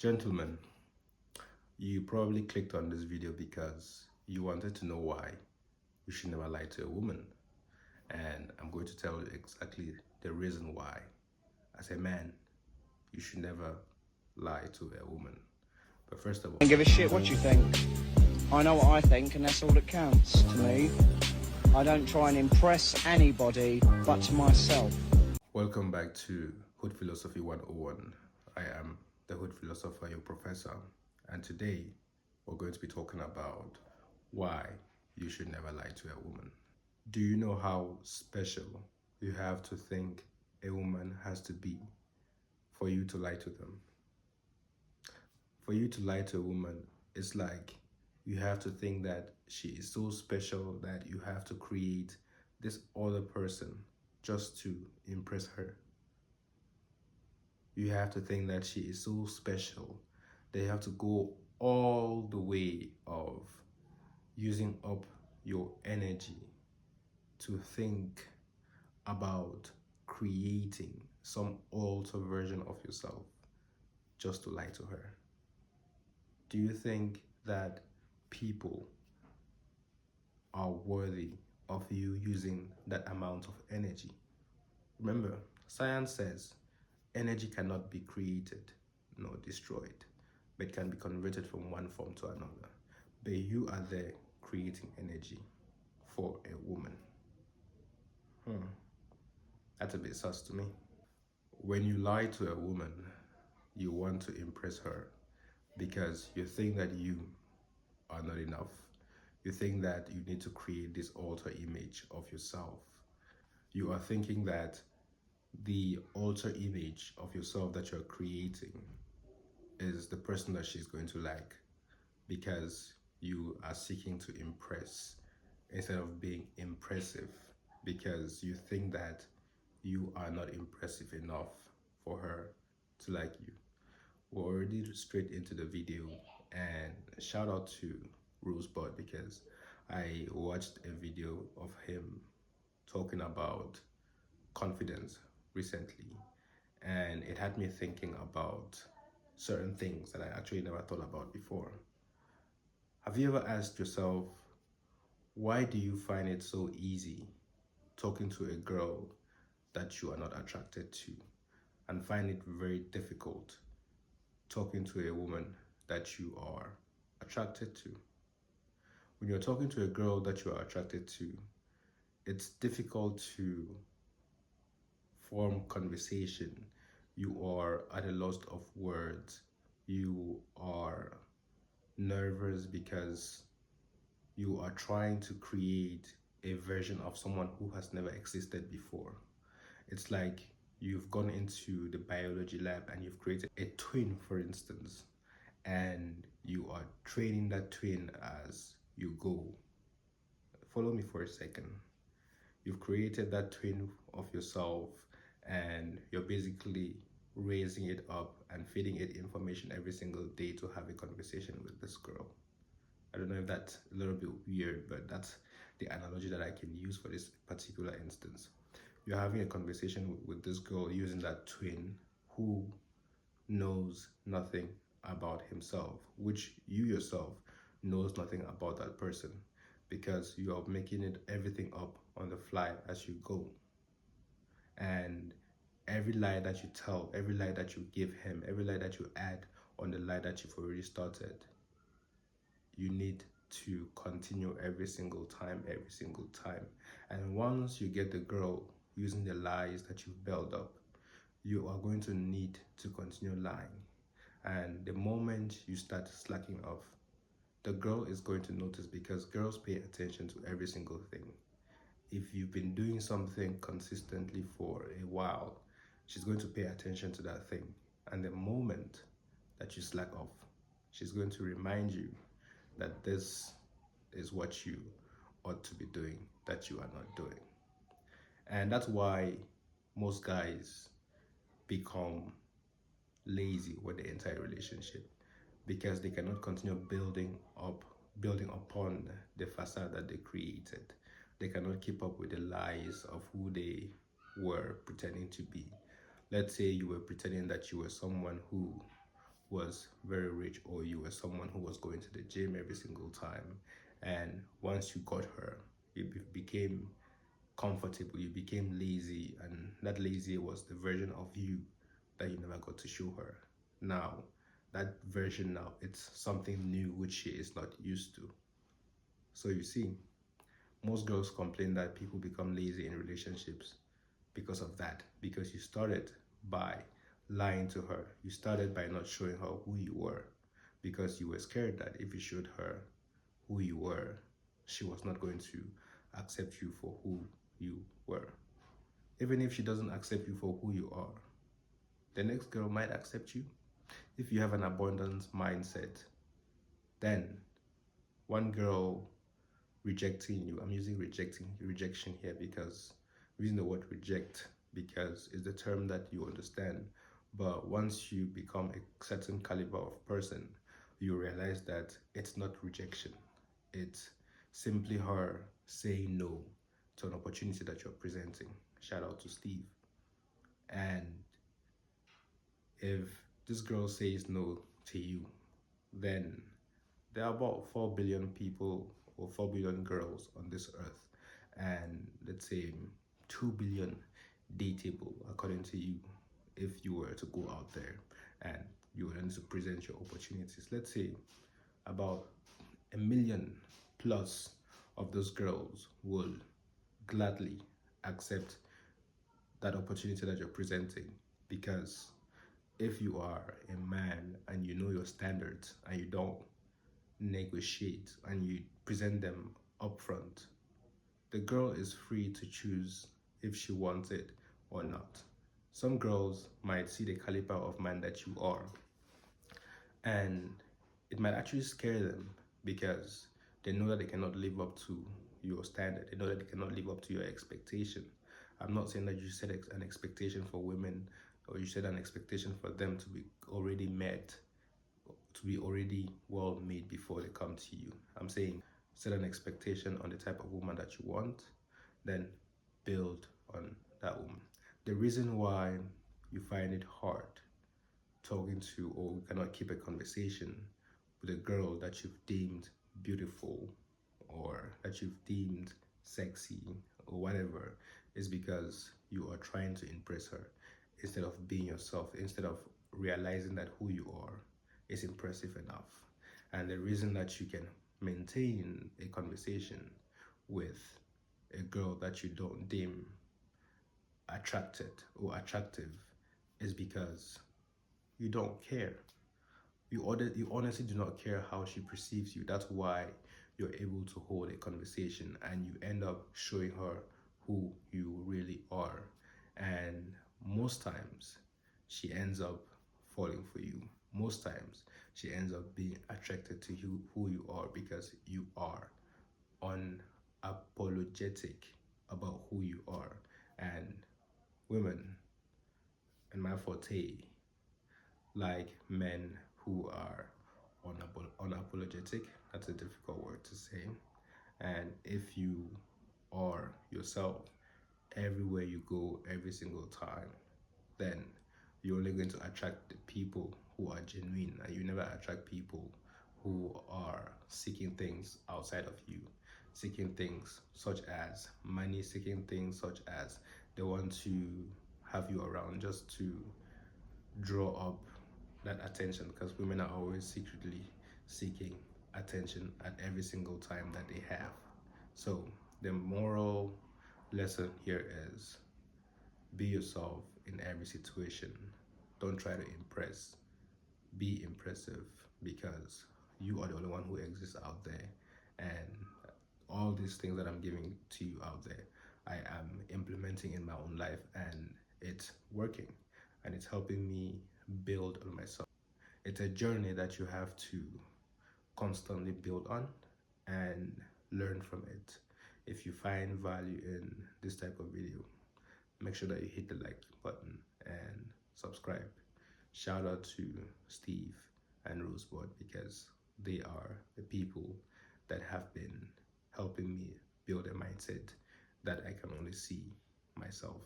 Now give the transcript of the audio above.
Gentlemen, you probably clicked on this video because you wanted to know why you should never lie to a woman. And I'm going to tell you exactly the reason why. As a man, you should never lie to a woman. But first of all, I don't give a shit what you think. I know what I think, and that's all that counts to me. I don't try and impress anybody but to myself. welcome back to Hood Philosophy 101. I am the Hood Philosopher, your professor. And today, we're going to be talking about why you should never lie to a woman. Do you know how special you have to think a woman has to be for you to lie to them? For you to lie to a woman, it's like you have to think that she is so special that you have to create this other person just to impress her. You have to think that she is so special. They have to go all the way of using up your energy to think about creating some alter version of yourself just to lie to her. Do you think that people are worthy of you using that amount of energy? Remember, science says energy cannot be created nor destroyed, but can be converted from one form to another. But you are there creating energy for a woman. That's a bit sus to me. When you lie to a woman, you want to impress her because you think that you are not enough. You think that you need to create this alter image of yourself. You are thinking that the alter image of yourself that you're creating is the person that she's going to like because you are seeking to impress instead of being impressive because you think that you are not impressive enough for her to like you. We're already straight into the video, and shout out to Rosebud because I watched a video of him talking about confidence recently, and it had me thinking about certain things that I actually never thought about before. Have you ever asked yourself, why do you find it so easy talking to a girl that you are not attracted to, and find it very difficult talking to a woman that you are attracted to? When you're talking to a girl that you are attracted to, it's difficult to form conversation. You are at a loss of words. You are nervous because you are trying to create a version of someone who has never existed before. It's like you've gone into the biology lab and you've created a twin, for instance, and you are training that twin as you go. Follow me for a second. You've created that twin of yourself and you're basically raising it up and feeding it information every single day to have a conversation with this girl. I don't know if that's a little bit weird, but that's the analogy that I can use for this particular instance. You're having a conversation with this girl using that twin who knows nothing about himself, which you yourself knows nothing about that person because you are making it everything up on the fly as you go. And every lie that you tell, every lie that you give him, every lie that you add on the lie that you've already started, you need to continue every single time. And once you get the girl using the lies that you've built up, you are going to need to continue lying. And the moment you start slacking off, the girl is going to notice because girls pay attention to every single thing. If you've been doing something consistently for a while, she's going to pay attention to that thing. And the moment that you slack off, she's going to remind you that this is what you ought to be doing that you are not doing. And that's why most guys become lazy when they enter a relationship, because they cannot continue building upon the facade that they created. They cannot keep up with the lies of who they were pretending to be. Let's say you were pretending that you were someone who was very rich, or you were someone who was going to the gym every single time, and once you got her, you became comfortable, you became lazy, and that lazy was the version of you that you never got to show her. Now, that version now, it's something new which she is not used to. So you see, most girls complain that people become lazy in relationships because of that, because you started by lying to her. You started by not showing her who you were, because you were scared that if you showed her who you were, she was not going to accept you for who you were. Even if she doesn't accept you for who you are, the next girl might accept you. If you have an abundance mindset, then one girl rejecting you, I'm using rejection here because I'm using the word reject because it's the term that you understand. But once you become a certain caliber of person, you realize that it's not rejection. It's simply her saying no to an opportunity that you're presenting. Shout out to Steve. And if this girl says no to you, then there are about 4 billion people or 4 billion girls on this earth, and let's say 2 billion dateable according to you. If you were to go out there and you were to present your opportunities, let's say about 1 million plus of those girls will gladly accept that opportunity that you're presenting, because if you are a man and you know your standards and you don't negotiate and you present them upfront, the girl is free to choose if she wants it or not. Some girls might see the caliber of man that you are, and it might actually scare them because they know that they cannot live up to your standard. They know that they cannot live up to your expectation. I'm not saying that you set an expectation for women or you set an expectation for them to be already met, to be already well made before they come to you. I'm saying set an expectation on the type of woman that you want, then build on that woman. The reason why you find it hard talking to, or you cannot keep a conversation with a girl that you've deemed beautiful or that you've deemed sexy or whatever, is because you are trying to impress her instead of being yourself, instead of realizing that who you are is impressive enough. And the reason that you can maintain a conversation with a girl that you don't deem attracted or attractive is because you don't care. You honestly do not care how she perceives you. That's why you're able to hold a conversation and you end up showing her who you really are. And most times she ends up falling for you. Most times she ends up being attracted to you, who you are, because you are unapologetic about who you are. And women, in my forte, like men who are unapologetic. That's a difficult word to say. And if you are yourself everywhere you go, every single time, then you're only going to attract the people who are genuine, and you never attract people who are seeking things outside of you, seeking things such as money, seeking things such as they want to have you around just to draw up that attention, because women are always secretly seeking attention at every single time that they have. So the moral lesson here is be yourself in every situation. Don't try to impress. Be impressive, because you are the only one who exists out there. And all these things that I'm giving to you out there, I am implementing in my own life, and it's working and it's helping me build on myself. It's a journey that you have to constantly build on and learn from it. If you find value in this type of video, make sure that you hit the like button and subscribe. Shout out to Steve and Rosebud, because they are the people that have been helping me build a mindset that I can only see myself.